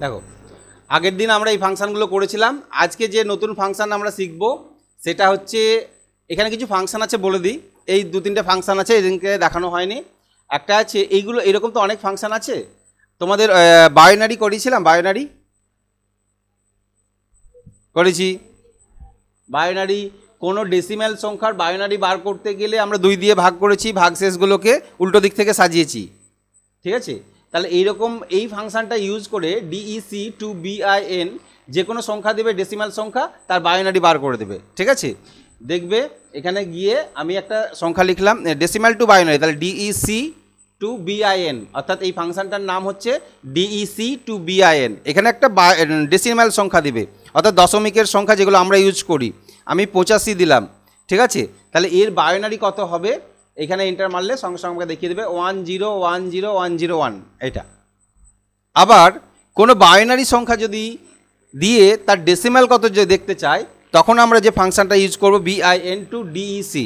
দেখো, আগের দিন আমরা এই ফাংশানগুলো করেছিলাম। আজকে যে নতুন ফাংশান আমরা শিখব সেটা হচ্ছে, এখানে কিছু ফাংশান আছে বলে দিই। এই 2-3টে ফাংশান আছে, এদিনকে দেখানো হয়নি। একটা আছে এইগুলো, এরকম তো অনেক ফাংশান আছে। তোমাদের বায়োনারি করেছিলাম, বায়োনারি করেছি। বায়োনারি কোনো ডেসিম্যাল সংখ্যার বায়োনারি বার করতে গেলে আমরা 2 দিয়ে ভাগ করেছি, ভাগশেষগুলোকে উল্টো দিক থেকে সাজিয়েছি, ঠিক আছে। তাহলে এইরকম এই ফাংশানটা ইউজ করে ডিইসি টু বিআইএন যে কোনো সংখ্যা দেবে, ডেসিম্যাল সংখ্যা, তার বায়োনারি বার করে দেবে, ঠিক আছে। দেখবে এখানে গিয়ে আমি একটা সংখ্যা লিখলাম ডেসিম্যাল টু বায়োনারি, তাহলে ডিইসি টু বিআইএন, অর্থাৎ এই ফাংশানটার নাম হচ্ছে ডিইসি টু বিআইএন। এখানে একটা ডেসিম্যাল সংখ্যা দিবে, অর্থাৎ দশমিকের সংখ্যা যেগুলো আমরা ইউজ করি। আমি 85 দিলাম, ঠিক আছে। তাহলে এর বায়োনারি কত হবে, এখানে এন্টার মারলে সঙ্গে সঙ্গে আমাকে দেখিয়ে দেবে 1010101, এটা। আবার কোনো বায়োনারি সংখ্যা যদি দিয়ে তার ডেসিম্যাল কত যদি দেখতে চাই, তখন আমরা যে ফাংশানটা ইউজ করব বিআইএন টু ডিইসি।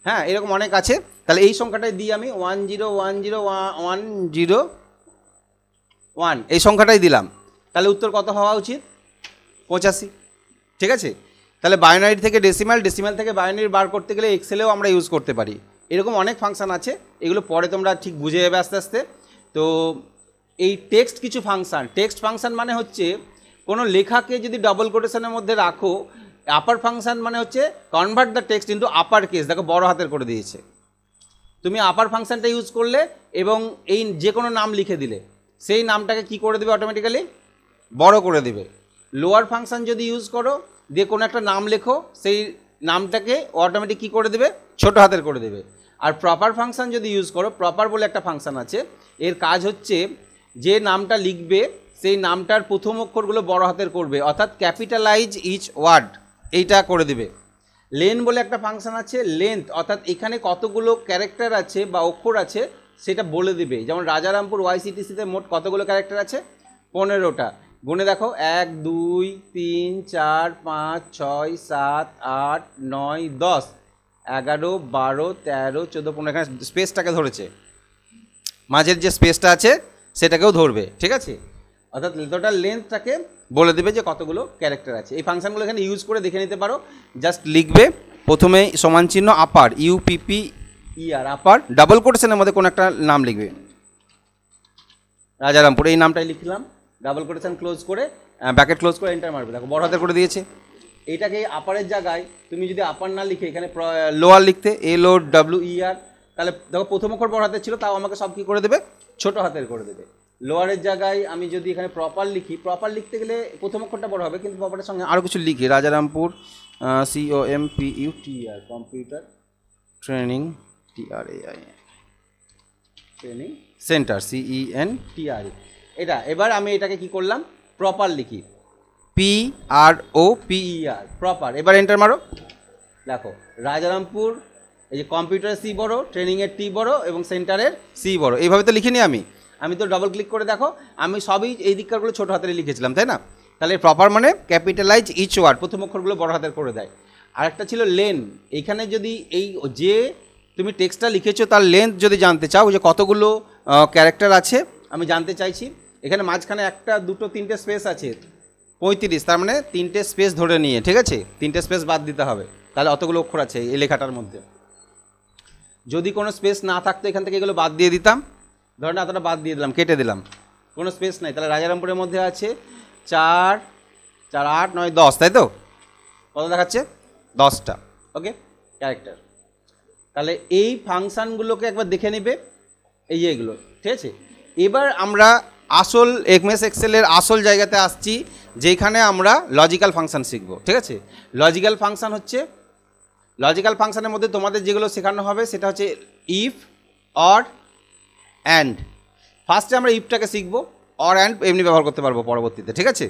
হ্যাঁ, এরকম অনেক আছে। তাহলে এই সংখ্যাটাই দিই আমি 1010101, এই সংখ্যাটাই দিলাম। তাহলে উত্তর কত হওয়া উচিত? 85, ঠিক আছে। তাহলে বায়োনারি থেকে ডেসিম্যাল, ডেসিম্যাল থেকে বায়োনারি বার করতে গেলে এক্সেলেও আমরা ইউজ করতে পারি। এরকম অনেক ফাংশান আছে, এগুলো পরে তোমরা ঠিক বুঝে যাবে আস্তে আস্তে। তো এই টেক্সট কিছু ফাংশান, টেক্সট ফাংশান মানে হচ্ছে কোনো লেখাকে যদি ডবল কোটেশনের মধ্যে রাখো। আপার ফাংশান মানে হচ্ছে convert the text into upper case, দেখো বড় হাতের করে দিয়েছে। তুমি আপার ফাংশানটা ইউজ করলে এবং এই যে কোনো নাম লিখে দিলে, সেই নামটাকে কি করে দেবে, অটোমেটিক্যালি বড় করে দেবে। লোয়ার ফাংশান যদি ইউজ করো, দিয়ে কোনো একটা নাম লেখো, সেই নামটাকে অটোমেটিক কী করে দেবে, ছোট হাতের করে দেবে। আর প্রপার ফাংশান যদি ইউজ করো, প্রপার বলে একটা ফাংশান আছে, এর কাজ হচ্ছে যে নামটা লিখবে সেই নামটার প্রথম অক্ষরগুলো বড় হাতের করবে, অর্থাৎ ক্যাপিটালাইজ ইচ ওয়ার্ড, এইটা করে দেবে। লেন বলে একটা ফাংশান আছে, লেন্থ অর্থাৎ এখানে কতগুলো ক্যারেক্টার আছে বা অক্ষর আছে সেটা বলে দেবে। যেমন রাজারামপুর ওয়াইসিটিসিতে মোট কতগুলো ক্যারেক্টার আছে? 15টা। গুনে দেখো, 1 2 3 4 5 6 7 8 9 10 11 12 13 14 15, এখানে স্পেসটাকে ধরেছে, মাঝের যে স্পেসটা আছে সেটাকেও ধরবে, ঠিক আছে। অর্থাৎ টোটাল লেন্থটাকে বলে দেবে যে কতগুলো ক্যারেক্টার আছে। এই ফাংশনগুলো এখানে ইউজ করে দেখে নিতে পারো। জাস্ট লিখবে প্রথমে সমান চিহ্ন আপার, UPPER, আপার, ডাবল কোটেশনের মধ্যে কোনো একটা নাম লিখবে, রাজারামপুর, এই নামটাই লিখলাম, ডাবল কোটেশন ক্লোজ করে, ব্র্যাকেট ক্লোজ করে এন্টার মারবে। দেখো বড় হাতে করে দিয়েছে। এইটাকে আপারের জায়গায় তুমি যদি আপার না লিখে এখানে লোয়ার লিখতে, LOWER, তাহলে দেখো প্রথম অক্ষর বড় হাতের ছিল, তাও আমাকে সব কী করে দেবে, ছোট হাতের করে দেবে। লোয়ারের জায়গায় আমি যদি এখানে প্রপার লিখি, প্রপার লিখতে গেলে প্রথম অক্ষরটা বড় হবে, কিন্তু প্রপারের সঙ্গে আরও কিছু লিখি, Rajarampur COMPUTER, computer training TRAI, training centre CENTRE, এটা। এবার আমি এটাকে কি করলাম, প্রপার লিখি, PROPER, প্রপার। এবার এন্টার মারো। দেখো রাজারামপুর, এই যে কম্পিউটারের C বড়, ট্রেনিংয়ের T বড় এবং সেন্টারের C বড়, এইভাবে তো লিখিনি আমি তো ডাবল ক্লিক করে দেখো, আমি সবই এই দিককারগুলো ছোটো হাতের লিখেছিলাম, তাই না? তাহলে প্রপার মানে ক্যাপিটালাইজ ইচ ওয়ার্ড, প্রথম অক্ষরগুলো বড় হাতের করে দেয়। আর একটা ছিল লেন, এইখানে যদি এই যে তুমি টেক্সটটা লিখেছো তার লেন্থ যদি জানতে চাও, যে কতগুলো ক্যারেক্টার আছে আমি জানতে চাইছি, এখানে মাঝখানে 1 2 3টে স্পেস আছে, 35, তার মানে 3টে স্পেস ধরে নিয়ে, ঠিক আছে, 3টে স্পেস বাদ দিতে হবে, তাহলে অতগুলো অক্ষর আছে এই লেখাটার মধ্যে। যদি কোনো স্পেস না থাকতো এখান থেকে এগুলো বাদ দিয়ে দিতাম, ধরেন এতটা বাদ দিয়ে দিলাম, কেটে দিলাম, কোনো স্পেস নাই, তাহলে রাজারামপুরের মধ্যে আছে 4 4 8 9 10, তাই তো? কত দেখাচ্ছে? 10টা, ওকে, ক্যারেক্টার। তাহলে এই ফাংশানগুলোকে একবার দেখে নেবে, এই যে এগুলো, ঠিক আছে। এবার আমরা আসল MS এক্সেলের আসল জায়গাতে আসছি, যেখানে আমরা লজিক্যাল ফাংশান শিখব, ঠিক আছে। লজিক্যাল ফাংশান হচ্ছে, লজিক্যাল ফাংশানের মধ্যে তোমাদের যেগুলো শেখানো হবে সেটা হচ্ছে ইফ, অর, অ্যান্ড। ফার্স্টে আমরা ইফটাকে শিখবো, অর অ্যান্ড এমনি ব্যবহার করতে পারবো পরবর্তীতে, ঠিক আছে।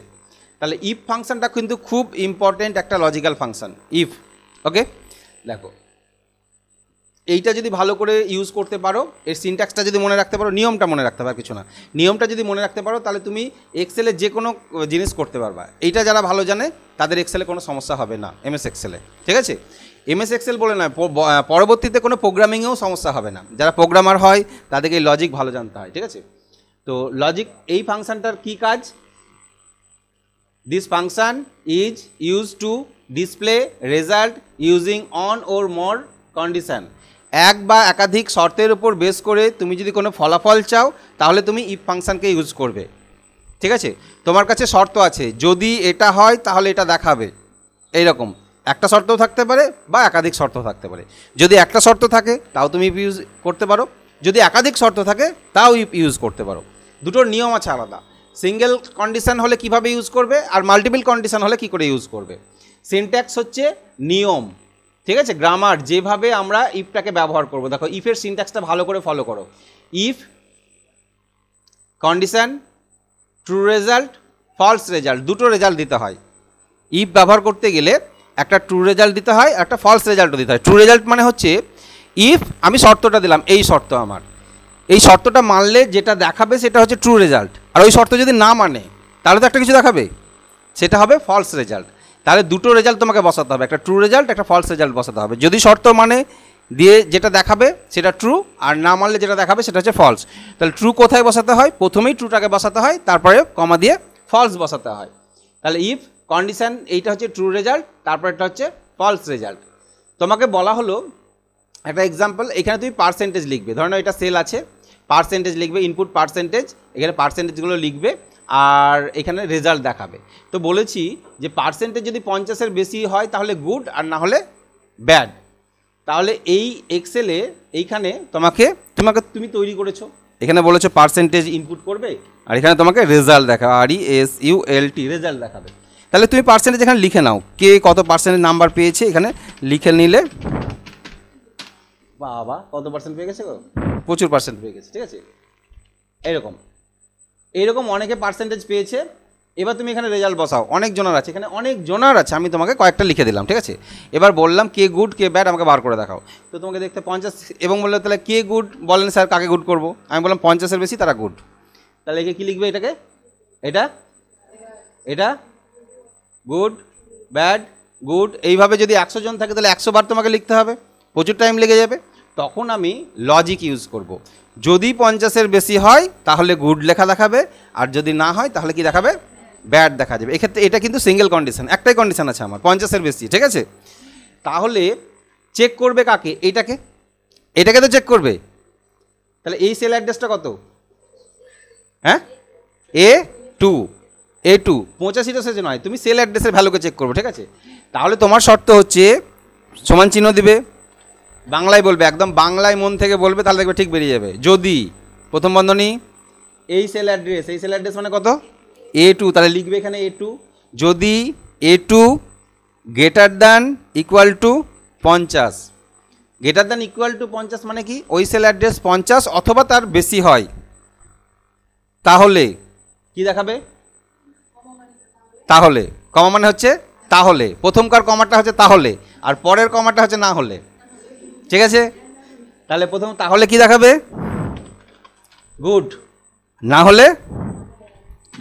তাহলে ইফ ফাংশানটা কিন্তু খুব ইম্পর্টেন্ট একটা লজিক্যাল ফাংশান, ইফ, ওকে। দেখো এইটা যদি ভালো করে ইউজ করতে পারো, এর সিনট্যাক্সটা যদি মনে রাখতে পারো, নিয়মটা মনে রাখতে পারো, কিছু না, নিয়মটা যদি মনে রাখতে পারো, তাহলে তুমি এক্সেলে যে কোনো জিনিস করতে পারবা। এইটা যারা ভালো জানে তাদের এক্সেলে কোনো সমস্যা হবে না, MS এক্সেলে, ঠিক আছে। MS এক্সেল বলে নয়, পরবর্তীতে কোনো প্রোগ্রামিংয়েও সমস্যা হবে না। যারা প্রোগ্রামার হয় তাদেরকে লজিক ভালো জানতে হয়, ঠিক আছে। তো লজিক, এই ফাংশানটার কী কাজ, this function is use to display result using on or more condition. এক বা একাধিক শর্তের উপর বেস করে তুমি যদি কোনো ফলাফল চাও তাহলে তুমি ইফ ফাংশনকে ইউজ করবে। ঠিক আছে, তোমার কাছে শর্ত আছে, যদি এটা হয় তাহলে এটা দেখাবে, এইরকম একটা শর্তও থাকতে পারে বা একাধিক শর্ত থাকতে পারে। যদি একটা শর্ত থাকে তাও তুমি ইফ ইউজ করতে পারো, যদি একাধিক শর্ত থাকে তাও ইফ ইউজ করতে পারো। দুটোর নিয়ম আছে আলাদা। সিঙ্গেল কন্ডিশন হলে কিভাবে ইউজ করবে আর মাল্টিপল কন্ডিশন হলে কি করে ইউজ করবে। সিনট্যাক্স হচ্ছে নিয়ম, ঠিক আছে, গ্রামার, যেভাবে আমরা ইফটাকে ব্যবহার করব। দেখো ইফের সিনট্যাক্সটা ভালো করে ফলো করো। If condition true result false result, দুটো রেজাল্ট দিতে হয়। ইফ ব্যবহার করতে গেলে একটা ট্রু রেজাল্ট দিতে হয়, একটা ফলস রেজাল্টও দিতে হয়। ট্রু রেজাল্ট মানে হচ্ছে ইফ আমি শর্তটা দিলাম, এই শর্ত আমার, এই শর্তটা মানলে যেটা দেখাবে সেটা হচ্ছে ট্রু রেজাল্ট। আর ওই শর্ত যদি না মানে তাহলে তো একটা কিছু দেখাবে, সেটা হবে ফলস রেজাল্ট। তাহলে দুটো রেজাল্ট তোমাকে বসাতে হবে, একটা ট্রু রেজাল্ট একটা ফলস রেজাল্ট বসাতে হবে। যদি শর্ত মানে দিয়ে যেটা দেখাবে সেটা ট্রু, আর না মানলে যেটা দেখাবে সেটা হচ্ছে ফলস। তাহলে ট্রু কোথায় বসাতে হয়, প্রথমেই ট্রুটাকে বসাতে হয়, তারপরে কমা দিয়ে ফলস বসাতে হয়। তাহলে ইফ কন্ডিশন এইটা হচ্ছে ট্রু রেজাল্ট, তারপর এটা হচ্ছে ফলস রেজাল্ট। তোমাকে বলা হলো একটা এক্সাম্পল, এখানে তুমি পার্সেন্টেজ লিখবে, ধরো এটা সেল আছে, পার্সেন্টেজ লিখবে, ইনপুট পার্সেন্টেজ, এখানে পার্সেন্টেজগুলো লিখবে আর এখানে রেজাল্ট দেখাবে। তো বলেছি যে পার্সেন্টেজ যদি 50-এর বেশি হয় তাহলে গুড, আর না হলে ব্যাড। তাহলে এই এক্সেলে এইখানে তুমি তৈরি করেছো, এখানে বলেছো পার্সেন্টেজ ইনপুট করবে আর এখানে তোমাকে রেজাল্ট দেখাবে, RESULT রেজাল্ট দেখাবে। তাহলে তুমি পার্সেন্টেজ এখানে লিখে নাও, কে কত পার্সেন্টেজ নাম্বার পেয়েছে এখানে লিখে নিলে, বাবা কত পার্সেন্ট পেয়ে গেছে গো, প্রচুর পার্সেন্ট পেয়ে গেছে। ঠিক আছে, এইরকম অনেকে পার্সেন্টেজ পেয়েছে। এবার তুমি এখানে রেজাল্ট বসাও, অনেক জনের আছে, এখানে অনেক জনের আছে, আমি তোমাকে কয়েকটা লিখে দিলাম। ঠিক আছে, এবার বললাম কে গুড কে ব্যাড আমাকে বার করে দেখাও। তো তোমাকে দেখতে 50 এবং বললে তাহলে কে গুড, বলেন স্যার কাকে গুড করবো, আমি বললাম 50-এর বেশি তারা গুড। তাহলে একে কী লিখবে, এটাকে এটা গুড ব্যাড গুড, এইভাবে যদি 100 জন থাকে তাহলে 100 বার তোমাকে লিখতে হবে, প্রচুর টাইম লেগে যাবে। তখন আমি লজিক ইউজ করব, যদি 50-এর বেশি হয় তাহলে গুড লেখা দেখাবে, আর যদি না হয় তাহলে কি দেখাবে, ব্যাড দেখা যাবে। এক্ষেত্রে এটা কিন্তু সিঙ্গেল কন্ডিশন, একটাই কন্ডিশন আছে আমার, 50-এর বেশি। ঠিক আছে, তাহলে চেক করবে কাকে, এটাকে তো চেক করবে। তাহলে এই সেল অ্যাড্রেসটা কত, হ্যাঁ A2 85টা সেজে নয়, তুমি সেল অ্যাড্রেসের ভ্যালুকে চেক করবে। ঠিক আছে, তাহলে তোমার শর্ত হচ্ছে সমান চিহ্ন দিবে, বাংলায় বলবে, একদম বাংলায় মন থেকে বলবে, তাহলে দেখবে ঠিক বেরিয়ে যাবে। যদি প্রথম বন্ধনী এই সেল অ্যাড্রেস মানে কত, A2, তাহলে লিখবে এখানে A2। যদি A2 greater than equal to 50, greater than equal to 50 মানে কি, ওই সেল অ্যাড্রেস 50 অথবা তার বেশি হয়, তাহলে কি দেখাবে, তাহলে কমা মানে হচ্ছে তাহলে, প্রথমকার কমাটা হচ্ছে তাহলে আর পরের কমাটা হচ্ছে না হলে। ঠিক আছে, তাহলে প্রথম তাহলে কি দেখাবে, গুড, না হলে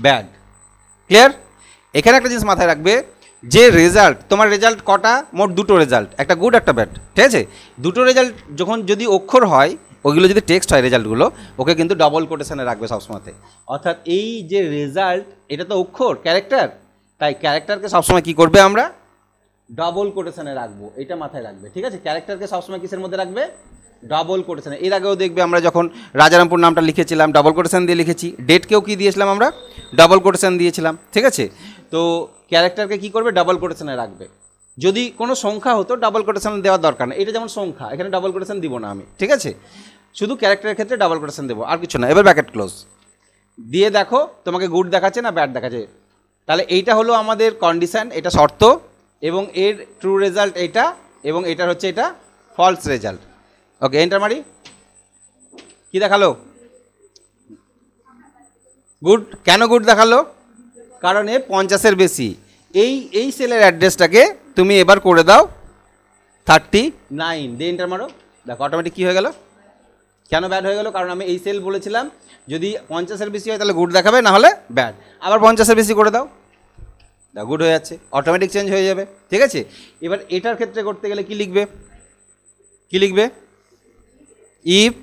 ব্যাড। ক্লিয়ার? এখানে একটা জিনিস মাথায় রাখবে যে রেজাল্ট, তোমার রেজাল্ট কটা, মোট দুটো রেজাল্ট, একটা গুড একটা ব্যাড। ঠিক আছে, দুটো রেজাল্ট যখন যদি অক্ষর হয়, ওইগুলো যদি টেক্সট হয় রেজাল্টগুলো, ওকে কিন্তু ডবল কোটেশনে রাখবে সবসময়তে। অর্থাৎ এই যে রেজাল্ট, এটা তো অক্ষর, ক্যারেক্টার, তাই ক্যারেক্টারকে সবসময় কী করবে, আমরা ডবল কোটেশনে রাখবো, এটা মাথায় রাখবে। ঠিক আছে, ক্যারেক্টারকে সবসময় কিসের মধ্যে রাখবে, ডবল কোটেশনে। এর আগেও দেখবে আমরা যখন রাজারামপুর নামটা লিখেছিলাম ডবল কোটেশন দিয়ে লিখেছি, ডেটকেও কি দিয়েছিলাম আমরা, ডবল কোটেশন দিয়েছিলাম। ঠিক আছে, তো ক্যারেক্টারকে কি করবে, ডবল কোটেশনে রাখবে। যদি কোনো সংখ্যা হতো ডবল কোটেশন দেওয়ার দরকার নেই, এটা যেমন সংখ্যা, এখানে ডবল কোটেশন দিব না আমি। ঠিক আছে, শুধু ক্যারেক্টারের ক্ষেত্রে ডাবল কোটেশন দেবো, আর কিছু না। এবার ব্র্যাকেট ক্লোজ দিয়ে দেখো তোমাকে গুড দেখাচ্ছে না ব্যাড দেখাচ্ছে। তাহলে এইটা হলো আমাদের কন্ডিশন, এটা শর্ত, এবং এর ট্রু রেজাল্ট এটা, এবং এটার হচ্ছে এটা ফলস রেজাল্ট। ওকে, এন্টার মারি। কি দেখালো, গুড। কেন গুড দেখালো, কারণ এ 50-এর বেশি। এই সেলের অ্যাড্রেসটাকে তুমি এবার করে দাও 39, দিয়ে এন্টার মারো। দেখো অটোমেটিক কী হয়ে গেল, কেন ব্যাড হয়ে গেল, কারণ আমি এই সেল বলেছিলাম যদি 50-এর বেশি হয় তাহলে গুড দেখাবে, না হলে ব্যাড। আবার 50-এর বেশি করে দাও, গুড হয়ে যাচ্ছে, অটোমেটিক চেঞ্জ হয়ে যাবে। ঠিক আছে, এবার এটার ক্ষেত্রে করতে গেলে কি লিখবে, ইফ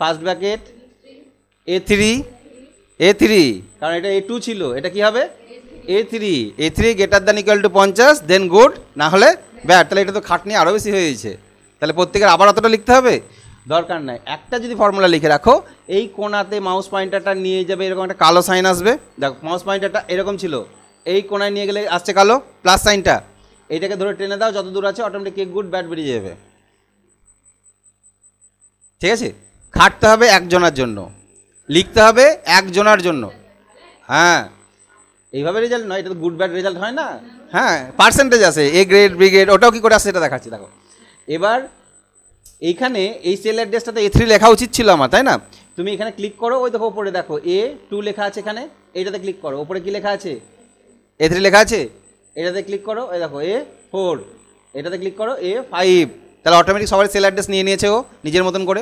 ফার্স্ট ব্র্যাকেট A3, কারণ এটা A2 ছিল, এটা কি হবে A3 greater than equal to 50, then good, না হলে ব্যাড। তাহলে এটা তো খাটনি আরও বেশি হয়ে গেছে। তাহলে প্রত্যেকের আবার অতটা লিখতে হবে দরকার নাই। একটা যদি ফর্মুলা লিখে রাখো, এই কোণাতে মাউস পয়েন্টারটা নিয়ে যাবে, এরকম একটা কালো সাইন আসবে। দেখো মাউস পয়েন্টারটা এরকম ছিল, এই কোণায় নিয়ে গেলে আসছে কালো প্লাস সাইনটা, এইটাকে ধরে টেনে দাও, যত দূর আছে অটোমেটিক গুড ব্যাড বেরিয়ে যাবে। ঠিক আছে, খাটতে হবে একজনের জন্য, লিখতে হবে একজনের জন্য। হ্যাঁ, এইভাবে রেজাল্ট নয়, এটা তো গুড ব্যাড রেজাল্ট হয় না। হ্যাঁ, পার্সেন্টেজ আছে, এ গ্রেড বি গ্রেড, ওটাও কী করে আসছে এটা দেখাচ্ছি। দেখো এবার এইখানে এই সেল অ্যাড্রেসটাতে A3 লেখা উচিত ছিল আমার, তাই না? তুমি এখানে ক্লিক করো, ওই দেখো ওপরে দেখো A2 লেখা আছে, এখানে এইটাতে ক্লিক করো, ওপরে কি লেখা আছে? A3 লেখা আছে, এটাতে ক্লিক করো, এই দেখো A4, এটাতে ক্লিক করো A5। তাহলে অটোমেটিক সবার সেল অ্যাড্রেস নিয়ে নিয়েছে ও নিজের মতন করে।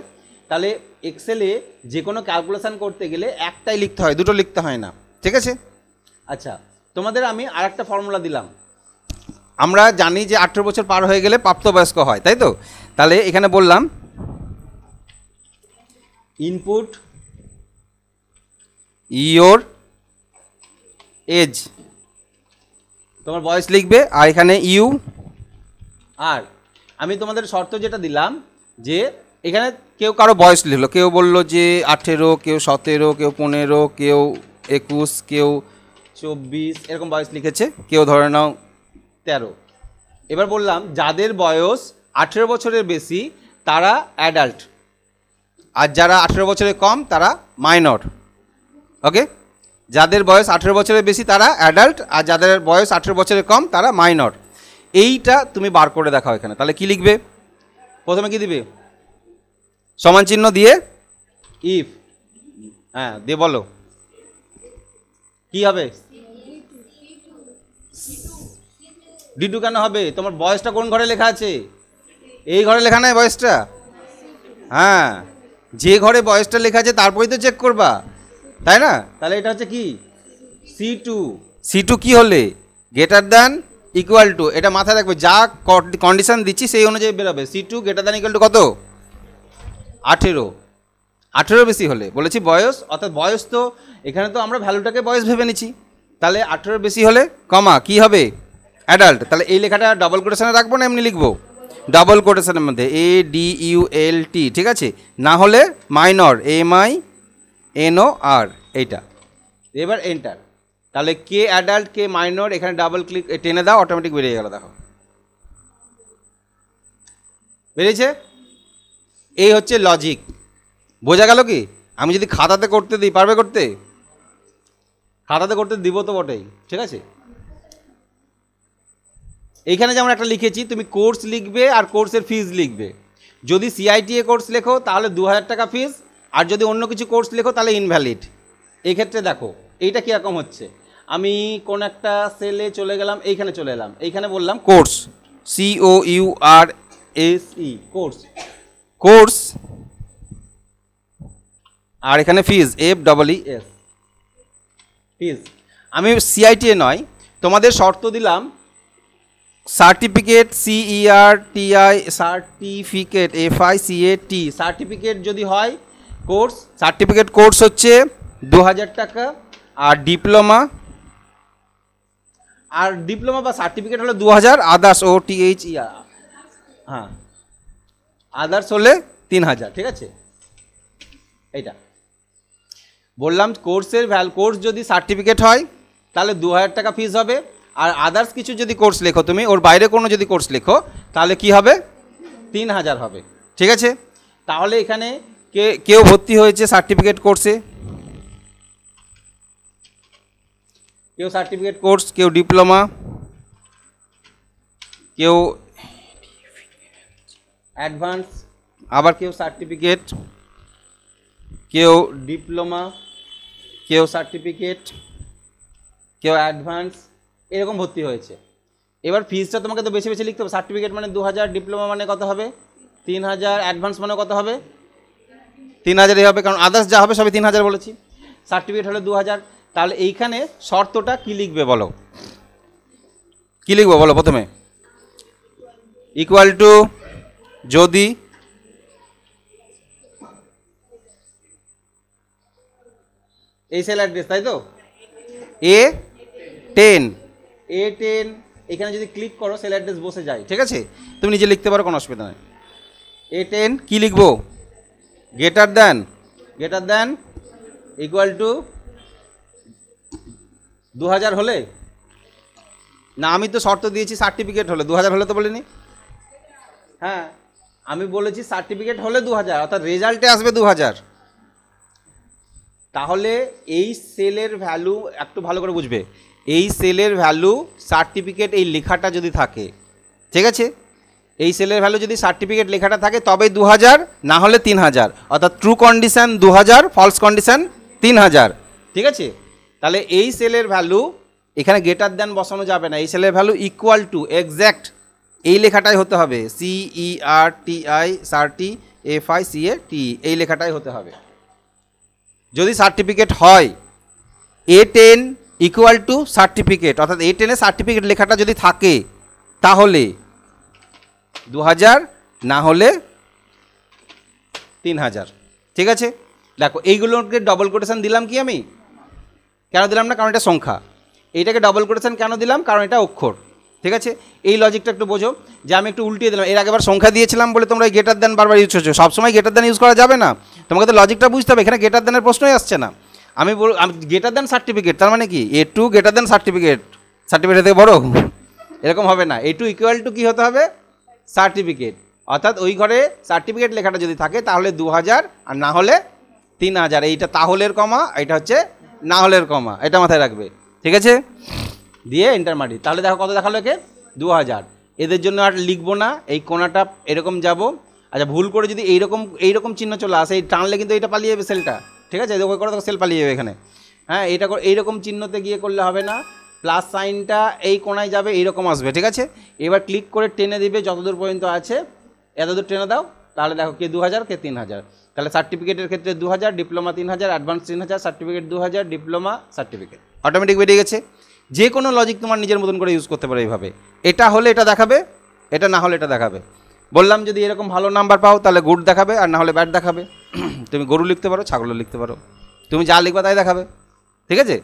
তাহলে এক্সেলে যে কোনো ক্যালকুলেশন করতে গেলে একটাই লিখতে হয়, দুটো লিখতে হয় না। ঠিক আছে, আচ্ছা তোমাদের আমি আরেকটা ফর্মুলা দিলাম। আমরা জানি যে 18 বছর পার হয়ে গেলে প্রাপ্তবয়স্ক হয়, তাই তো? তাহলে এখানে বললাম ইনপুট ইয়োর এজ, তোমার বয়স লিখবে, আর এখানে ইউ। আর আমি তোমাদের শর্ত যেটা দিলাম যে এখানে কেউ কারো বয়স লিখলো, কেউ বললো যে 18, কেউ 17, কেউ 15, কেউ 21, কেউ 24, এরকম বয়স লিখেছে, কেউ ধরে নাও 13। এবার বললাম যাদের বয়স 18 বছরের বেশি তারা অ্যাডাল্ট, আর যারা 18 বছরের কম তারা মাইনর। ওকে, যাদের বয়স 18 বছরের বেশি তারা অ্যাডাল্ট, আর যাদের বয়স 18 বছরের কম তারা মাইনর। এইটা তুমি বার করে দেখাও এখানে। তাহলে কি লিখবে? প্রথমে কি দিবে? সমান চিহ্ন দিয়ে ইফ, হ্যাঁ দিয়ে বলো কি হবে? D2 কেন হবে? তোমার বয়সটা কোন ঘরে লেখা আছে? এই ঘরে লেখা নাই বয়সটা? হ্যাঁ, যে ঘরে বয়সটা লেখা আছে তারপরেই তো চেক করবা, তাই না? তাহলে এটা হচ্ছে কি C2 কি হলে? গ্রেটার দ্যান ইকুয়াল টু, এটা মাথায় রাখবে, যা কন্ডিশন দিচ্ছি সেই অনুযায়ী বেরোবে। C2 greater than equal two কত? 18 বেশি হলে বলেছি বয়স, অর্থাৎ বয়স তো এখানে তো আমরা ভ্যালুটাকে বয়স ভেবে নিচ্ছি। তাহলে 18 বেশি হলে কমা কি হবে? অ্যাডাল্ট। তাহলে এই লেখাটা ডবল কোটেশনে রাখবো না এমনি লিখবো? ডবল কোটেশনের মধ্যে ADULT, ঠিক আছে? না হলে মাইনর MINOR, এইটা। এবার এন্টার। তাহলে কে অ্যাডাল্ট কে মাইনর, এখানে ডাবল ক্লিক টেনে দাও, অটোমেটিক বেরিয়ে গেল। দেখো বেরিয়েছে। এই হচ্ছে লজিক। বোঝা গেল কি? আমি যদি খাতাতে করতে দিই পারবে করতে? খাতাতে করতে দিব তো বটেই, ঠিক আছে? এইখানে যেমন একটা লিখেছি, তুমি কোর্স লিখবে আর কোর্সের ফিজ লিখবে। যদি CITA কোর্স লেখো তাহলে 2000 টাকা ফিজ, আর যদি অন্য কিছু কোর্স লেখো তাহলে ইনভ্যালিড। এই ক্ষেত্রে দেখো এইটা কীরকম হচ্ছে। আমি কোন একটা সেলে চলে গেলাম, এইখানে চলে এলাম, এইখানে বললাম কোর্স, COURSE, কোর্স, আর এখানে ফিজ FEES, ফিজ। আমি CITA নয়, তোমাদের শর্ত দিলাম certificate CERTI, certificate FICAT, certificate যদি হয় কোর্স, সার্টিফিকেট কোর্স হচ্ছে 2000 টাকা, আর ডিপ্লোমা বা সার্টিফিকেট হলে 2000, আদার্স OTHE, হ্যাঁ আদার্স হলে 3000, ঠিক আছে? এইটা বললাম কোর্সের কোর্স যদি সার্টিফিকেট হয় তাহলে 2000 টাকা ফিস হবে, আর আদার্স কিছু যদি কোর্স লেখো তুমি, ওর বাইরে কোনো যদি কোর্স লেখো তাহলে কি হবে? 3000 হবে, ঠিক আছে? তাহলে এখানে কেউ ভর্তি হয়েছে সার্টিফিকেট কোর্সে, কেউ সার্টিফিকেট কোর্স, কেউ ডিপ্লোমা, কেউ অ্যাডভান্স, আবার কেউ সার্টিফিকেট, কেউ ডিপ্লোমা, কেউ সার্টিফিকেট, কেউ অ্যাডভান্স, এরকম ভর্তি হয়েছে। এবার ফিজটা তোমাকে তো বেছে বেছে লিখতে হবে। সার্টিফিকেট মানে 2000, ডিপ্লোমা মানে কত হবে? 3000, অ্যাডভান্স মানে কত হবে? 3000 হবে, কারণ আদার্স যা হবে সবই 3000 বলেছি। সার্টিফিকেট হলে 2000। তাহলে এইখানে শর্তটা কি লিখবে বলো? কি লিখবো বলো? প্রথমে ইকুয়াল টু, যদি এই সেল অ্যাড্রেস, তাই তো? 10 A10 এখানে যদি ক্লিক করো সেল অ্যাড্রেস বসে যায়, ঠিক আছে, তুমি নিজে লিখতে পারো, কোনো অসুবিধা নেই। A10 কি লিখবো, গ্রেটার দ্যান ইকুয়াল টু 2000 হলে না, আমি তো শর্ত দিয়েছি সার্টিফিকেট হলে, 2000 হলে তো বলিনি, হ্যাঁ আমি বলেছি সার্টিফিকেট হলে 2000, অর্থাৎ রেজাল্টে আসবে 2000। তাহলে এই সেলের ভ্যালু একটু ভালো করে বুঝবে, এই সেলের ভ্যালু সার্টিফিকেট এই লেখাটা যদি থাকে, ঠিক আছে, এই সেলের ভ্যালু যদি সার্টিফিকেট লেখাটা থাকে তবেই 2000, না হলে 3000, অর্থাৎ ট্রু কন্ডিশন 2000, ফলস কন্ডিশন 3000, ঠিক আছে। তাহলে এই সেলের ভ্যালু এখানে গ্রেটার দ্যান বসানো যাবে না, এই সেলের ভ্যালু ইকুয়াল টু এক্স্যাক্ট এই লেখাটাই হতে হবে, CERTIFICAT, এই লেখাটাই হতে হবে। যদি সার্টিফিকেট হয় A10 ইকুয়াল টু সার্টিফিকেট, অর্থাৎ A10 এ সার্টিফিকেট লেখাটা যদি থাকে তাহলে 2000, না হলে 3000, ঠিক আছে। দেখো এইগুলোকে ডবল কোটেশন দিলাম কি আমি, কেন দিলাম না, কারণ এটা সংখ্যা। এইটাকে ডবল কোটেশন কেন দিলাম, কারণ এটা অক্ষর, ঠিক আছে। এই লজিকটা একটু বোঝো, যে আমি একটু উল্টিয়ে দিলাম, এর আগেবার সংখ্যা দিয়েছিলাম বলে তোমরা গ্রেটার দ্যান বারবার ইউজ করছো, সবসময় গ্রেটার দ্যান ইউজ করা যাবে না, তোমাকে তো লজিকটা বুঝতে হবে, এখানে গ্রেটার দ্যানের প্রশ্নই আসছে না। আমি গ্রেটার দ্যান সার্টিফিকেট, তার মানে কি A2 গ্রেটার দ্যান সার্টিফিকেট থেকে বড়, এরকম হবে না। A2 ইকুয়াল টু কী হতে হবে, সার্টিফিকেট, অর্থাৎ ওই ঘরে সার্টিফিকেট লেখাটা যদি থাকে তাহলে 2000, আর না হলে 3000। এইটা তাহলের কমা, এটা হচ্ছে না হলের কমা, এটা মাথায় রাখবে, ঠিক আছে। দিয়ে এন্টার মারি, তাহলে দেখো কত দেখালো একে, 2000। এদের জন্য আর লিখবো না, এই কোণাটা এরকম যাব। আচ্ছা ভুল করে যদি এইরকম চিহ্ন চলে আসে, এই টানলে কিন্তু এইটা পালিয়ে যাবে সেলটা, ঠিক আছে, দেখো করে সেল পালিয়ে যাবে এখানে, হ্যাঁ এটা এইরকম চিহ্নতে গিয়ে করলে হবে না, প্লাস সাইনটা এই কোণায় যাবে, এইরকম আসবে, ঠিক আছে। এবার ক্লিক করে টেনে দিবে যতদূর পর্যন্ত আছে, এতদূর টেনে দাও, তাহলে দেখো কে 2000 কে 3000। তাহলে সার্টিফিকেটের ক্ষেত্রে 2000, diploma 3000, advance 3000, certificate 2000, diploma certificate automatic বেরিয়ে গেছে। যে কোনো লজিক তোমার নিজের মতন করে ইউজ করতে পারো এইভাবে, এটা হলে এটা দেখাবে, এটা না হলে এটা দেখাবে। বললাম যদি এরকম ভালো নাম্বার পাও তাহলে গুড দেখাবে, আর না হলে ব্যাড দেখাবে। তুমি গরু লিখতে পারো, ছাগলও লিখতে পারো, তুমি যা লিখবে তাই দেখাবে, ঠিক আছে,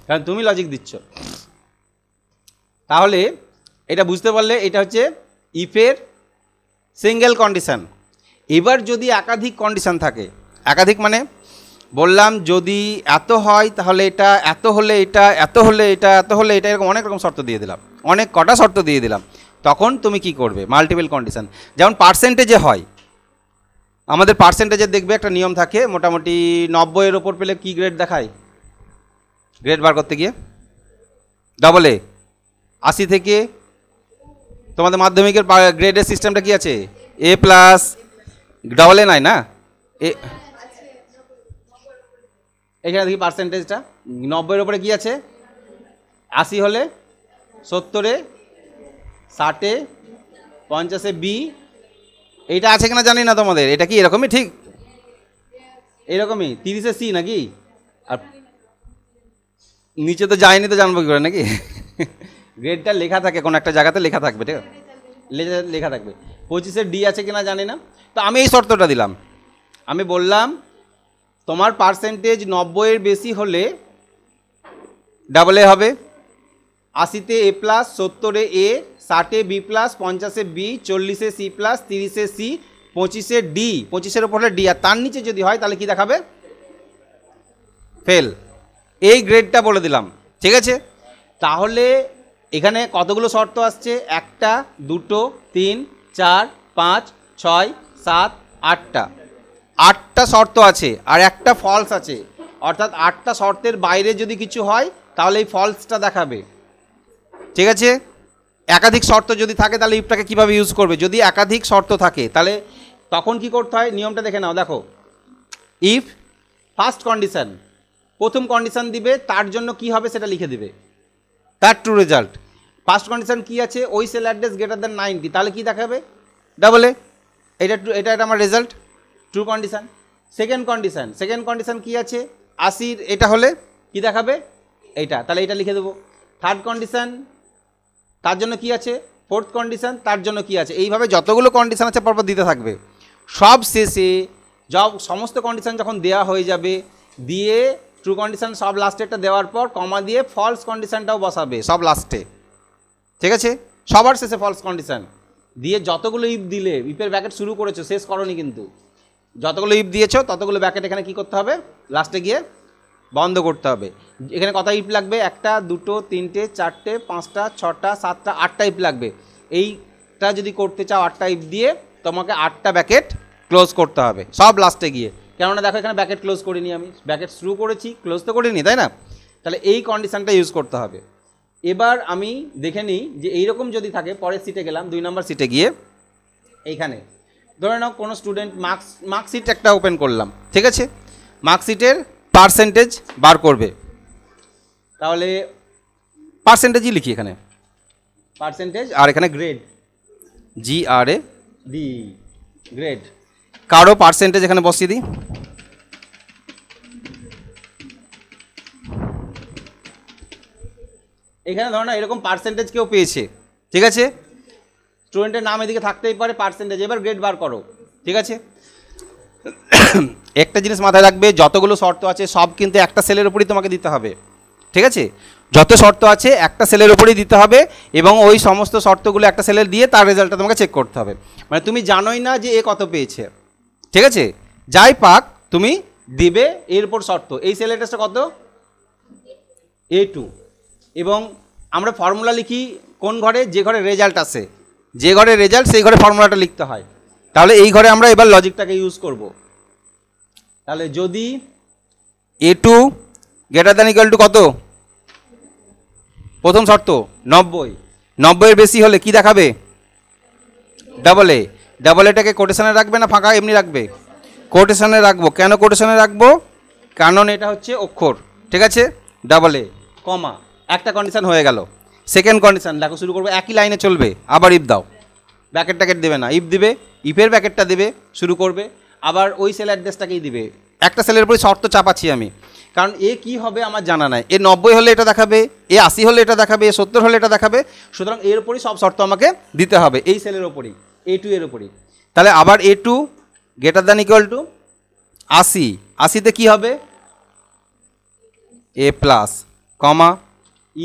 কারণ তুমি লজিক দিচ্ছ। তাহলে এটা বুঝতে পারলে এটা হচ্ছে ইফের সিঙ্গেল কন্ডিশন। এবার যদি একাধিক কন্ডিশন থাকে, একাধিক মানে বললাম যদি এত হয় তাহলে এটা, এত হলে এটা, এত হলে এটা, এত হলে এটা, এরকম অনেক রকম শর্ত দিয়ে দিলাম, অনেক কটা শর্ত দিয়ে দিলাম, তখন তুমি কি করবে, মাল্টিপল কন্ডিশন। যেমন পার্সেন্টেজে হয়, আমাদের পার্সেন্টেজের দেখবে একটা নিয়ম থাকে, মোটামুটি 90-এর ওপর পেলে কি গ্রেড দেখায়, গ্রেড বার করতে গিয়ে ডবল এ। 80 থেকে তোমাদের মাধ্যমিকের গ্রেডের সিস্টেমটা কি আছে, A+, ডবল এ নাই না, এখানে দেখি পার্সেন্টেজটা 90-এর ওপরে কি আছে, 80 হলে, 70-এ, 60-এ, 50-এ B, এইটা আছে কিনা জানি না তোমাদের, এটা কি এরকমই ঠিক, এরকমই 30-এ C নাকি, আর নিচে তো যায়নি তো জানবো কি করে নাকি, গ্রেডটা লেখা থাকে কোনো একটা জায়গাতে লেখা থাকবে, ঠিক আছে, লেখা থাকবে। 25-এ D আছে কিনা জানি না, তো আমি এই শর্তটা দিলাম, আমি বললাম তোমার পার্সেন্টেজ 90-এর বেশি হলে ডাবল এ হবে, 80-তে A+, 70-এ A, 60-এ B+, 50-এ B, 40-এ C+, 30-এ C, 25-এ D, 25-এর ওপর হলে D, আর তার নিচে যদি হয় তাহলে কি দেখাবে, ফেল। এই গ্রেডটা বলে দিলাম, ঠিক আছে। তাহলে এখানে কতগুলো শর্ত আসছে, 1টা 2টো 3 4 5 6 7 8টা, 8টা শর্ত আছে, আর একটা ফলস আছে, অর্থাৎ 8টা শর্তের বাইরে যদি কিছু হয় তাহলে এই ফলসটা দেখাবে, ঠিক আছে। একাধিক শর্ত যদি থাকে তাহলে ইফটাকে কীভাবে ইউজ করবে, যদি একাধিক শর্ত থাকে তাহলে তখন কি করতে হয়, নিয়মটা দেখে নাও। দেখো ইফ ফার্স্ট কন্ডিশন, প্রথম কন্ডিশন দিবে, তার জন্য কি হবে সেটা লিখে দিবে, তার ট্রু রেজাল্ট। ফার্স্ট কন্ডিশন কি আছে, ওই সেল অ্যাড্রেস গ্রেটার দ্যান 90, তাহলে কি দেখাবে, ডাবল এ, এটা আমার result, true condition. Second condition কি আছে, 80 এটা হলে কি দেখাবে, এইটা, তাহলে এটা লিখে দেবো। থার্ড কন্ডিশন তার জন্য কি আছে, ফোর্থ কন্ডিশন তার জন্য কি আছে, এইভাবে যতগুলো কন্ডিশন আছে পরপর দিতে থাকবে। সব শেষে সমস্ত কন্ডিশন যখন দেওয়া হয়ে যাবে, দিয়ে ট্রু কন্ডিশন সব লাস্টেরটা দেওয়ার পর কমা দিয়ে ফলস কন্ডিশনটাও বসাবে সব লাস্টে, ঠিক আছে? সবার শেষে ফলস কন্ডিশন দিয়ে যতগুলো ইফ দিলে, ইফের ব্যাকেট শুরু করেছো শেষ করনি কিন্তু, যতগুলো ইফ দিয়েছো ততগুলো ব্যাকেট এখানে কি করতে হবে, লাস্টে গিয়ে বন্ধ করতে হবে। এখানে কত ইফ লাগবে, 1 2 3 4 5 6 7 8টা ইফ লাগবে। এইটা যদি করতে চাও 8টা ইফ দিয়ে তোমাকে 8টা ব্যাকেট ক্লোজ করতে হবে সব লাস্টে গিয়ে। কেননা দেখো এখানে ব্যাকেট ক্লোজ করিনি, আমি ব্যাকেট শুরু করেছি, ক্লোজ তো করিনি, তাই না? তাহলে এই কন্ডিশনটা ইউজ করতে হবে। এবার আমি দেখে নিই যে এইরকম যদি থাকে, পরের সিটে গেলাম, 2 নম্বর সিটে গিয়ে এইখানে ধরে নাও কোনো স্টুডেন্ট মার্কশিট একটা ওপেন করলাম, ঠিক আছে? মার্কশিটের পার্সেন্টেজ বার করবে, তাহলে পার্সেন্টেজই লিখি এখানে, পার্সেন্টেজ, আর এখানে গ্রেড, GRAD, গ্রেড। কারো পার্সেন্টেজ এখানে বসিয়ে দিই, এখানে ধরো না এরকম পার্সেন্টেজ কেউ পেয়েছে, ঠিক আছে? স্টুডেন্টের নাম এদিকে থাকতেই পারে, পার্সেন্টেজ, এবার গ্রেড বার করো, ঠিক আছে? একটা জিনিস মাথায় রাখবে, যতগুলো শর্ত আছে সব কিন্তু একটা সেলের উপরই তোমাকে দিতে হবে, ঠিক আছে? যত শর্ত আছে একটা সেলের উপরই দিতে হবে এবং ওই সমস্ত শর্তগুলো একটা সেলের দিয়ে তার রেজাল্টটা তোমাকে চেক করতে হবে। মানে তুমি জানোই না যে এ কত পেয়েছে, ঠিক আছে? যাই পাক তুমি দিবে এর উপর শর্ত। এই সেলের টেস্টটা কত, A2, এবং আমরা ফর্মুলা লিখি কোন ঘরে, যে ঘরে রেজাল্ট আসে, যে ঘরে রেজাল্ট সেই ঘরে ফর্মুলাটা লিখতে হয়। তাহলে এই ঘরে আমরা এবার লজিকটাকে ইউজ করব। তাহলে যদি A2 greater than equal two কত, প্রথম শর্ত 90, 90-এর বেশি হলে কি দেখাবে, ডাবল এটাকে কোটেশনে রাখবে না ফাঁকা এমনি রাখবে, কোটেশনে রাখবো। কেন কোটেশনে রাখবো, কারণ এটা হচ্ছে অক্ষর, ঠিক আছে? A, কমা, একটা কন্ডিশন হয়ে গেল। সেকেন্ড কন্ডিশন দেখো শুরু করবো, একই লাইনে চলবে, আবার ইফ দাও, ব্যাকেট ট্যাকেট দেবে না, ইফ দিবে, ইফের ব্যাকেটটা দেবে, শুরু করবে, আবার ওই সেল অ্যাড্রেসটাকেই দিবে। একটা সেলের উপরে শর্ত চাপাচ্ছি আমি, কারণ এ কি হবে আমার জানা নাই। এ 90 হলে এটা দেখাবে, এ 80 হলে এটা দেখাবে, এ 70 হলে এটা দেখাবে, সুতরাং এর উপরই সব শর্ত আমাকে দিতে হবে, এই সেলের ওপরই, A2 এর ওপরই। তাহলে আবার A2 greater than equal two 80, 80-তে কী হবে, A প্লাস, কমা,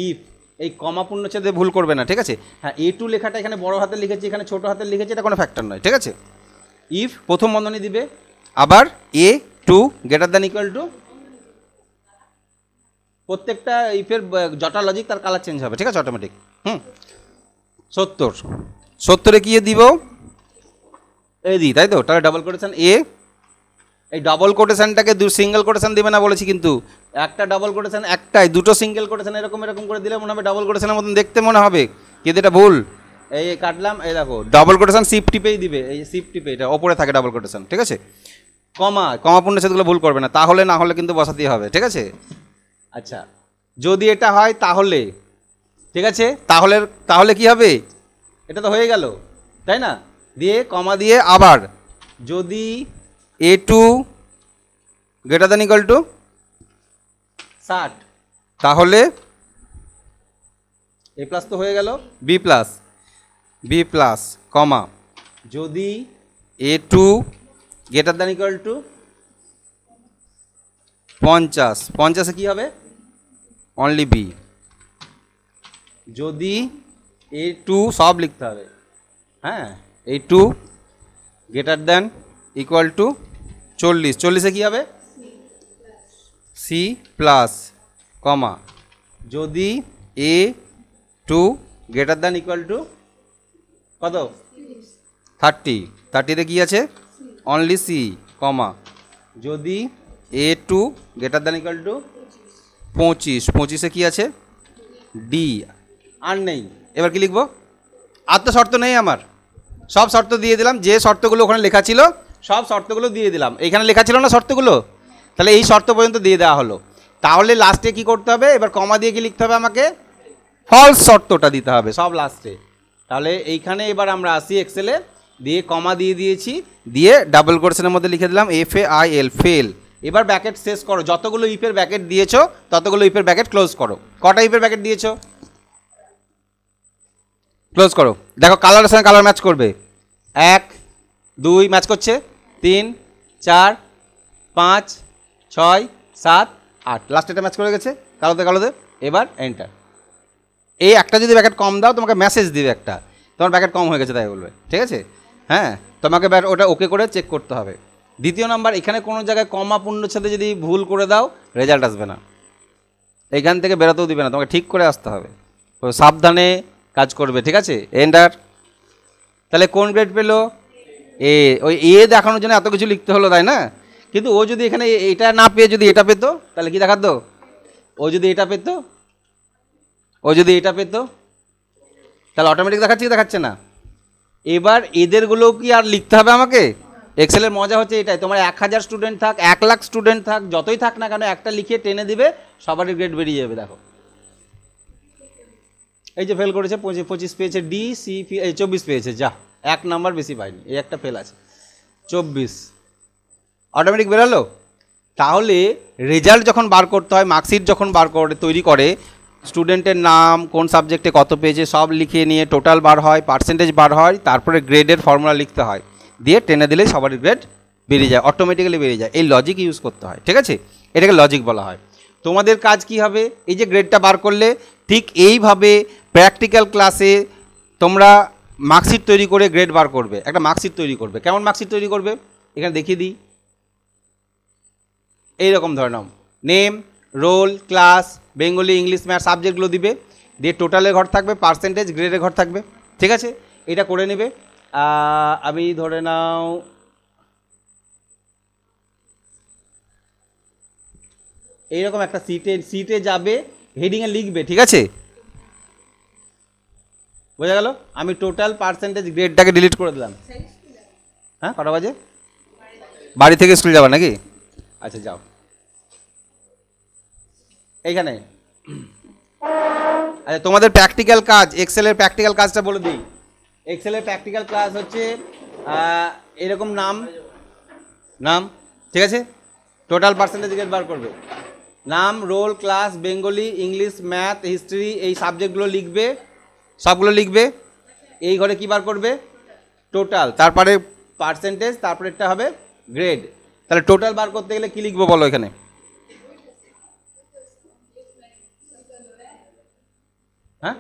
ইফ, এই কমা পূর্ণচ্ছেদে ভুল করবে না, ঠিক আছে? হ্যাঁ, A2 লেখাটা এখানে বড় হাতে লিখেছি, এখানে ছোট হাতে লিখেছি, এটা কোনো ফ্যাক্টর নয়, ঠিক আছে? ইফ প্রথম বন্ধনী দিবে, আবার A2 greater than equal two, প্রত্যেকটা ইফের যটা লজিক তার কালার চেঞ্জ হবে, ঠিক আছে? অটোমেটিক। 70-এ কি দিব, এই দিই, তাই তো? তাহলে ডাবল কোটেশন A, এই ডবল কোটেশনটাকে সিঙ্গেল কোটেশন দিবে না বলেছি, কিন্তু একটা ডবল কোটেশন একটাই, দুটো সিঙ্গেল কোটেশন এরকম করে দিলে মনে হবে ডবল কোটেশনের মতন দেখতে মনে হবে, কিন্তু এটা ভুল। এই কাটলাম, এই দেখো ডবল কোটেশন শিফট টিপেই দিবে, এই শিফট টিপে এটা ওপরে থাকে ডবল কোটেশন, ঠিক আছে? কমা পূর্ণচ্ছেদগুলো ভুল করবে না, তাহলে না হলে কিন্তু বসাতেই হবে, ঠিক আছে? আচ্ছা, যদি এটা হয় তাহলে, ঠিক আছে? তাহলে কি হবে, এটা তো হয়ে গেল, তাই না? দিয়ে কমা দিয়ে আবার যদি A2 greater than equal two 60, তাহলে A প্লাস তো হয়ে গেল, B প্লাস, কমা, যদি A2 greater than equal to 50, 50-এ কী হবে, অনলি B। যদি A2 সব লিখতে হবে, হ্যাঁ, A2 greater than equal two 40, 40-এ কী হবে, C প্লাস, কমা, যদি A2 greater than equal two কত, 30, 30-তে কী আছে, অনলি C, কমা, যদি A2 greater than equal two 25, 25-এ কী আছে, D, আর নেই। এবার কি লিখবো, আর তো শর্ত নেই আমার, সব শর্ত দিয়ে দিলাম, যে শর্তগুলো ওখানে লেখা ছিল সব শর্তগুলো দিয়ে দিলাম, এইখানে লেখা ছিল না শর্তগুলো, তাহলে এই শর্ত পর্যন্ত দিয়ে দেওয়া হলো। তাহলে লাস্টে কি করতে হবে, এবার কমা দিয়ে কি লিখতে হবে, আমাকে ফলস শর্তটা দিতে হবে সব লাস্টে। তাহলে এইখানে এবার আমরা আসি এক্সেলে, দিয়ে কমা দিয়ে দিয়েছি, দিয়ে ডাবল কোটেশনের মধ্যে লিখে দিলাম FAIL, ফেল। এবার ব্যাকেট শেষ করো, যতগুলো ইফের ব্যাকেট দিয়েছো ততগুলো ইফের ব্যাকেট ক্লোজ করো। কটা ইফের ব্যাকেট দিয়েছো, ক্লোজ করো। দেখো কালারের সঙ্গে কালার ম্যাচ করবে, 1 2 ম্যাচ করছে, 3 4 5 6 7 8, লাস্ট এটা ম্যাচ করে গেছে কালোতে কালোতে। এবার এন্টার। এই একটা যদি ব্যাকেট কম দাও তোমাকে মেসেজ দিবে একটা, তোমার ব্যাকেট কম হয়ে গেছে তাই বলবে, ঠিক আছে। হ্যাঁ, তোমাকে ওটা ওকে করে চেক করতে হবে। দ্বিতীয় নাম্বার, এখানে কোনো জায়গায় কমা পূর্ণচ্ছেদে যদি ভুল করে দাও রেজাল্ট আসবে না, এইখান থেকে বেরোতেও দিবে না, তোমাকে ঠিক করে আসতে হবে, তো সাবধানে কাজ করবে, ঠিক আছে। এন্টার। তাহলে কোন গ্রেড পেলো? এ। ওই এ দেখানোর জন্য এত কিছু লিখতে হলো, তাই না? কিন্তু ও যদি এখানে এটা না পেয়ে যদি এটা পেতো তাহলে কি দেখাতো? ও যদি এটা পেতো, ও যদি এটা পেতো তাহলে অটোমেটিক দেখাচ্ছে কি দেখাচ্ছে না? এবার এদেরগুলোও কি আর লিখতে হবে আমাকে? এক্সেলের মজা হচ্ছে এটাই, তোমার 1000 স্টুডেন্ট থাক, 1 লাখ স্টুডেন্ট থাক, যতই থাক না কেন, একটা লিখে টেনে দিবে, সবারই গ্রেড বেরিয়ে যাবে। দেখো এই যে ফেল করেছে 25 পেয়েছে, ডি সি 24 পেয়েছে, যা 1 নাম্বার বেশি পাইনি, এই একটা ফেল আছে, 24 অটোমেটিক বেরোলো। তাহলে রেজাল্ট যখন বার করতে হয়, মার্কশিট যখন বার করে তৈরি করে, স্টুডেন্টের নাম, কোন সাবজেক্টে কত পেয়েছে সব লিখে নিয়ে টোটাল বার হয়, পার্সেন্টেজ বার হয়, তারপরে গ্রেডের ফর্মুলা লিখতে হয়, দিয়ে টেনে দিলে সবারই গ্রেড বেরিয়ে যায়, অটোমেটিক্যালি বেরিয়ে যায়। এই লজিক ইউজ করতে হয়, ঠিক আছে, এটাকে লজিক বলা হয়। তোমাদের কাজ কি হবে? এই যে গ্রেডটা বার করলে, ঠিক এইভাবে প্র্যাকটিক্যাল ক্লাসে তোমরা মার্কশিট তৈরি করে গ্রেড বার করবে। একটা মার্কশিট তৈরি করবে, কেমন মার্কশিট তৈরি করবে এখানে দেখিয়ে দিই। এইরকম ধরে নাও, name, roll, class, Bengali, English, math সাবজেক্টগুলো দিবে, দিয়ে টোটালের ঘর থাকবে, পার্সেন্টেজ, গ্রেডের ঘর থাকবে, ঠিক আছে। এটা করে নেবে। আমি ধরে নাও এইরকম একটা সিটে যাবে, হেডিংয়ে লিখবে, ঠিক আছে, বোঝা গেল। আমি টোটাল পার্সেন্টেজ গ্রেডটাকে ডিলিট করে দিলাম। হ্যাঁ, কটা বাজে? বাড়ি থেকে স্কুল যাবা নাকি? আচ্ছা যাও। এইখানে আচ্ছা, তোমাদের প্র্যাকটিক্যাল কাজ, এক্সেলের প্র্যাকটিক্যাল কাজটা বলে দিই। এক্সেলের প্র্যাকটিক্যাল ক্লাস হচ্ছে এরকম নাম, ঠিক আছে, টোটাল পার্সেন্টেজ গ্রেড বার করবে, নাম, roll, class, Bengali, English, math, history, এই সাবজেক্টগুলো লিখবে, সবগুলো লিখবে। এই ঘরে কী বার করবে? টোটাল, তারপরে পার্সেন্টেজ, তারপরে একটা হবে গ্রেড। তাহলে টোটাল বার করতে গেলে কী লিখবো বলো এখানে? হ্যাঁ,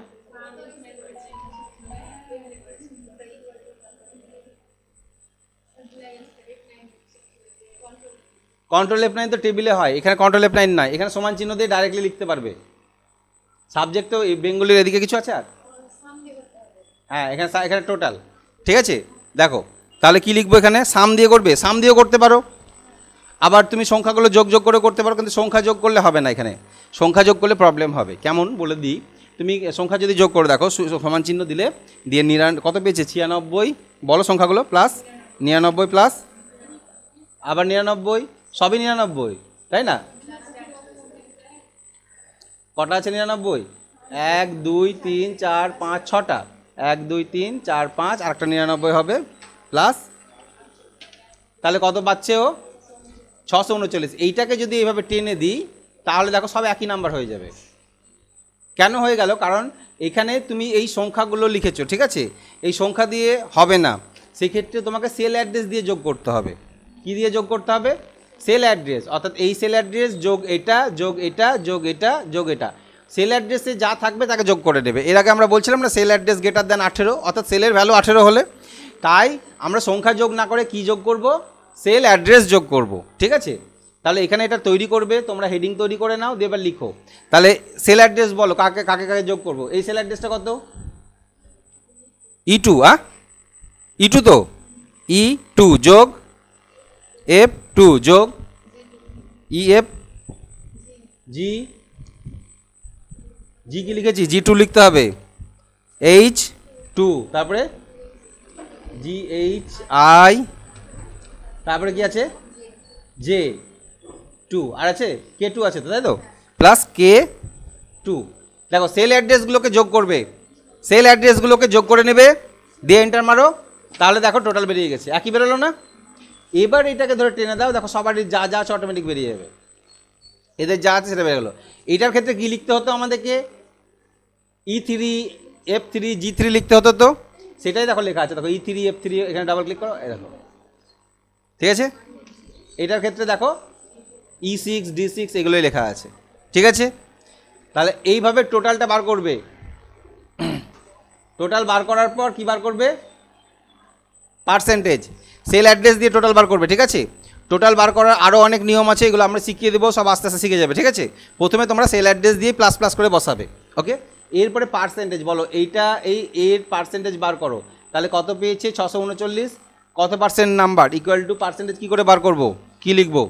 কন্ট্রোল F9 তো টেবিলে হয়, এখানে কন্ট্রোল F9 নয়, এখানে সমান চিহ্ন দিয়ে ডাইরেক্টলি লিখতে পারবে। সাবজেক্ট তো বেঙ্গলির এদিকে কিছু আছে আর? হ্যাঁ, এখানে টোটাল, ঠিক আছে। দেখো তাহলে কি লিখবো এখানে? সাম দিয়ে করবে, সাম দিয়েও করতে পারো, আবার তুমি সংখ্যাগুলো যোগ করে করতে পারো, কিন্তু সংখ্যা যোগ করলে হবে না, এখানে সংখ্যা যোগ করলে প্রবলেম হবে। কেমন বলে দিই, তুমি সংখ্যা যদি যোগ করে দেখো, সমান চিহ্ন দিলে, দিয়ে কত পেয়েছে? 96, বলো সংখ্যাগুলো, প্লাস 99 প্লাস আবার 99, সবই 99, তাই না? কটা আছে 99? 1 2 3 4 5 6টা, 1 2 3 4 5, আর একটা 99 হবে, প্লাস, তাহলে কত পাচ্ছে ও? 639। এইটাকে যদি এইভাবে টেনে দিই তাহলে দেখো সব একই নাম্বার হয়ে যাবে। কেন হয়ে গেল? কারণ এখানে তুমি এই সংখ্যাগুলো লিখেছো, ঠিক আছে, এই সংখ্যা দিয়ে হবে না, সেক্ষেত্রে তোমাকে সেল অ্যাড্রেস দিয়ে যোগ করতে হবে। কি দিয়ে যোগ করতে হবে? সেল অ্যাড্রেস, অর্থাৎ এই সেল অ্যাড্রেস যোগ এটা যোগ এটা যোগ এটা যোগ এটা, সেল অ্যাড্রেসে যা থাকবে তাকে যোগ করে নেবে। এর আগে আমরা বলছিলাম না, সেল অ্যাড্রেস গ্রেটার দ্যান 18, অর্থাৎ সেলের ভ্যালু 18 হলে, তাই আমরা সংখ্যা যোগ না করে কি যোগ করব? সেল অ্যাড্রেস যোগ করব, ঠিক আছে। তাহলে এখানে এটা তৈরি করবে, তোমরা হেডিং তৈরি করে নাও, দিয়ে এবার লিখো। তাহলে সেল অ্যাড্রেস বলো, কাকে কাকে কাকে যোগ করব? এই সেল অ্যাড্রেসটা কত? E2, E2 তো E2 যোগ F2 যোগ EF, জি কি লিখেছি? G2 লিখতে হবে, H2, তারপরে GHI, তারপরে কি আছে? J2, আর আছে K2 আছে তো, তাই তো, প্লাস K2। দেখো সেল অ্যাড্রেসগুলোকে যোগ করবে, সেল অ্যাড্রেসগুলোকে যোগ করে নেবে, দিয়ে এন্টার মারো, তাহলে দেখো টোটাল বেরিয়ে গেছে, একই বেরোলো না? এবার এটাকে ধরে টেনে দাও, দেখো সবারই যা যা আছে অটোমেটিক বেরিয়ে যাবে, এদের যা আছে সেটা বেরিয়ে গেলো। এটার ক্ষেত্রে কী লিখতে হতো আমাদেরকে? E3 F3 G3 লিখতে হতো, তো সেটাই দেখো লেখা আছে, দেখো E3 F3, এখানে ডাবল ক্লিক করো, এই দেখো, ঠিক আছে। এটার ক্ষেত্রে দেখো E6 D6 এগুলোই লেখা আছে, ঠিক আছে। তাহলে এইভাবে টোটালটা বার করবে। টোটাল বার করার পর কি বার করবে? পার্সেন্টেজ, সেল অ্যাড্রেস দিয়ে টোটাল বার করবে, ঠিক আছে। টোটাল বার করার আরও অনেক নিয়ম আছে, এগুলো আমরা শিখিয়ে দেবো, সব আস্তে আস্তে শিখে যাবে, ঠিক আছে। প্রথমে তোমরা সেল অ্যাড্রেস দিয়ে প্লাস প্লাস করে বসাবে, ওকে। এরপরে পার্সেন্টেজ বলো, এইটা এই এর পার্সেন্টেজ বার করো। তাহলে কত পেয়েছে? 639। কত percent number equal to percentage কী করে বার করবো, কী লিখবো?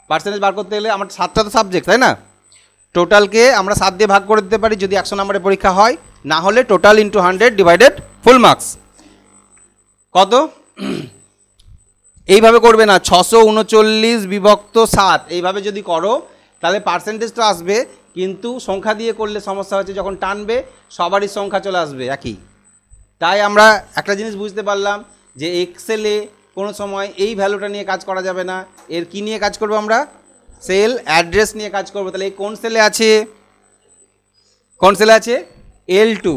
পার্সেন্টেজ বার করতে গেলে আমার 7টা তো সাবজেক্ট, তাই না? টোটালকে আমরা 7 দিয়ে ভাগ করে দিতে পারি যদি 100 নম্বরের পরীক্ষা হয়, না হলে total into 100 divided full marks. কত? এইভাবে করবে না, 639 বিভক্ত 7 এইভাবে যদি করো তাহলে পার্সেন্টেজ তো আসবে, কিন্তু সংখ্যা দিয়ে করলে সমস্যা হচ্ছে, যখন টানবে সবারই সংখ্যা চলে আসবে একই। তাই আমরা একটা জিনিস বুঝতে পারলাম যে এক্সেলে কোনো সময় এই ভ্যালুটা নিয়ে কাজ করা যাবে না। এর কি নিয়ে কাজ করবো আমরা? সেল অ্যাড্রেস নিয়ে কাজ করবো। তাহলে এই কোন সেলে আছে? কোন সেলে আছে? L2।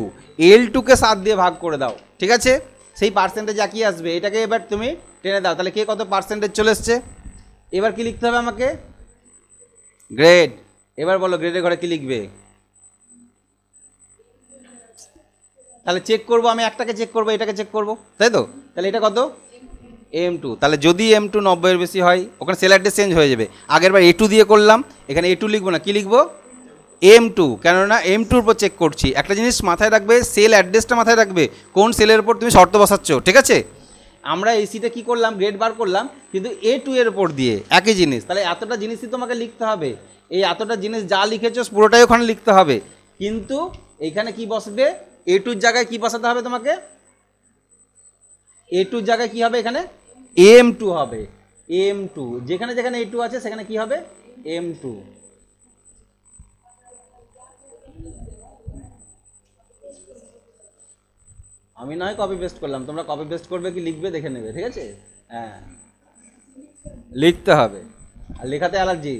L2কে 7 দিয়ে ভাগ করে দাও, ঠিক আছে। সেই পার্সেন্টেজ একই আসবে। এটাকে এবার তুমি টেনে দাও, তাহলে কে কত পার্সেন্টেজ চলে এসছে। এবার কি লিখতে হবে আমাকে? গ্রেড। এবার বলো গ্রেডের ঘরে কি লিখবে? তাহলে চেক করবো, আমি একটাকে চেক করবো, এটাকে চেক করবো, তাই তো। তাহলে এটা কত? M2। তাহলে যদি M2 90-এর বেশি হয়, ওখানে সেল অ্যাড্রেস চেঞ্জ হয়ে যাবে। আগের বার A2 দিয়ে করলাম, এখানে A2 লিখবো না, কি লিখবো? M2, কেননা M2-র উপর চেক করছি। একটা জিনিস মাথায় রাখবে, সেল অ্যাড্রেসটা মাথায় রাখবে, কোন সেলের উপর তুমি শর্ত বসাচ্ছ, ঠিক আছে। আমরা এই সিটে কী করলাম? গ্রেড বার করলাম, কিন্তু A2 এর উপর দিয়ে একই জিনিস। তাহলে এতটা জিনিসই তোমাকে লিখতে হবে। এই এতটা জিনিস যা লিখেছো পুরোটাই ওখানে লিখতে হবে, কিন্তু এইখানে কি বসবে? A2-র জায়গায় কি বসাতে হবে তোমাকে? A2-র জায়গায় কি হবে? এখানে M2 হবে। M2, যেখানে যেখানে A2 আছে সেখানে কি হবে? M2। আমি নয় কপি পেস্ট করলাম, তোমরা কপি পেস্ট করবে কি লিখবে দেখে নেবে, ঠিক আছে। হ্যাঁ, লিখতে হবে। আর লেখাতে অ্যালার্জি।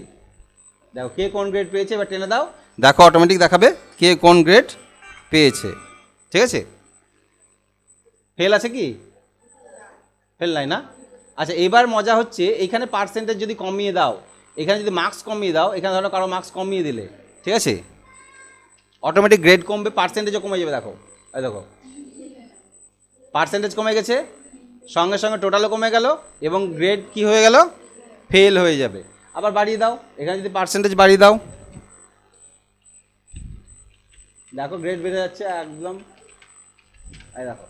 দেখো কে কোন গ্রেড পেয়েছে, এবার টেনে দাও, দেখো অটোমেটিক দেখাবে কে কোন গ্রেড পেয়েছে, ঠিক আছে। ফেল আছে কি? ফেল নাই না? আচ্ছা, এবার মজা হচ্ছে, এখানে পার্সেন্টেজ যদি কমিয়ে দাও, এখানে যদি মার্কস কমিয়ে দাও, এখানে ধরো কারো মার্কস কমিয়ে দিলে, ঠিক আছে, অটোমেটিক গ্রেড কমবে, পার্সেন্টেজও কমে যাবে। দেখো এই দেখো পার্সেন্টেজ কমে গেছে, সঙ্গে সঙ্গে টোটালও কমে গেল, এবং গ্রেড কি হয়ে গেল? ফেল হয়ে যাবে। আবার বাড়িয়ে দাও, এখানে যদি পার্সেন্টেজ বাড়িয়ে দাও, দেখো গ্রেড বেড়ে যাচ্ছে একদম, এই দেখো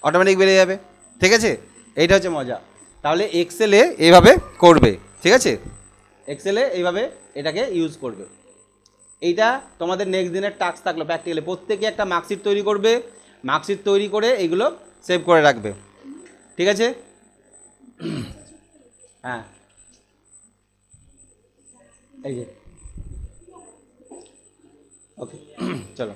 অটোমেটিক বেড়ে যাবে, ঠিক আছে। এইটা হচ্ছে মজা। তাহলে এক্সেলে এইভাবে করবে, ঠিক আছে। এক্সেলে এইভাবে এটাকে ইউজ করবে। এইটা তোমাদের নেক্সট দিনের টাস্ক থাকলো প্র্যাকটিক্যালে, প্রত্যেকে একটা মার্কশিট তৈরি করবে, মার্কশিট তৈরি করে এইগুলো সেভ করে রাখবে, ঠিক আছে। হ্যাঁ, এই যে ওকে, চলো।